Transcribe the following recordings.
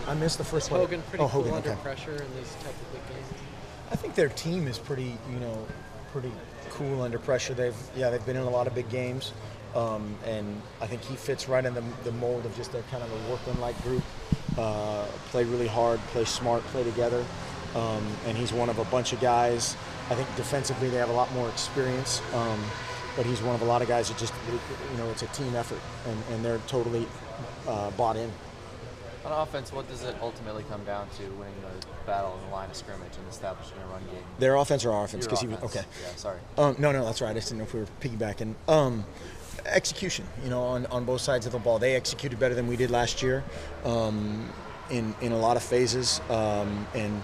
I missed the first one. Hogan pretty Hogan, cool under okay. pressure in this type of big game? I think their team is pretty cool under pressure. They've been in a lot of big games, and I think he fits right in the mold of just a kind of a workman-like group. Play really hard, play smart, play together, and he's one of a bunch of guys. I think defensively they have a lot more experience, but he's one of a lot of guys that just it's a team effort, and they're totally bought in. On offense, what does it ultimately come down to winning the battle in the line of scrimmage and establishing a run game? Their offense or our offense? Your He was offense. okay. Yeah, sorry. No, that's right. I just didn't know if we were piggybacking. Execution, on both sides of the ball. They executed better than we did last year, in a lot of phases, and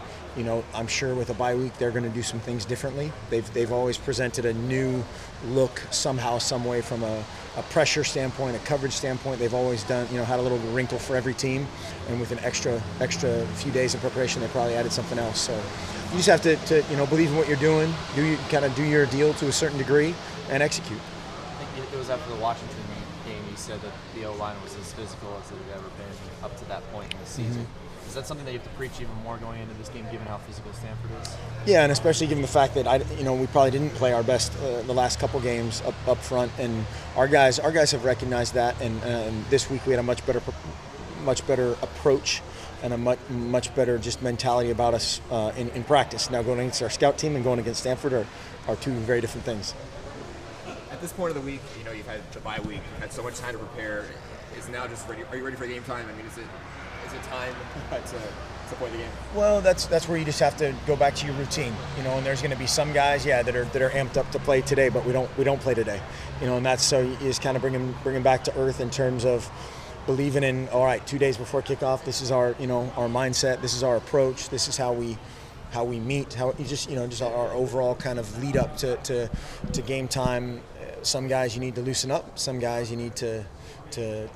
I'm sure with a bye week they're going to do some things differently. They've always presented a new look somehow, some way, from a pressure standpoint, a coverage standpoint. They've always done, had a little wrinkle for every team, and with an extra few days of preparation, they probably added something else. So you just have to believe in what you're doing, do your deal to a certain degree, and execute. I think it was after the Washington game you said that the O-line was as physical as it had ever been up to that point in the season. Mm-hmm. Is that something that you have to preach even more going into this game, given how physical Stanford is? Yeah, and especially given the fact that we probably didn't play our best the last couple games up front, and our guys have recognized that, and this week we had a much better approach and a much better just mentality about us in practice. Now going against our scout team and going against Stanford are two very different things. At this point of the week, you've had the bye week, you've had so much time to prepare. Is now just ready? Are you ready for game time? I mean, is it time to play the game? Well, that's where you just have to go back to your routine, and there's going to be some guys, that are amped up to play today, but we don't play today, and that's so you just kind of bring them back to earth in terms of believing in, all right, 2 days before kickoff, this is our our mindset, this is our approach, this is how we meet, how you just our overall kind of lead up to game time. Some guys you need to loosen up, some guys you need to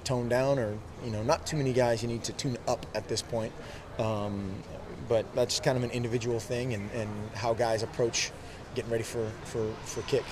tone down, or not too many guys you need to tune up at this point. But that's kind of an individual thing, and how guys approach getting ready for kick.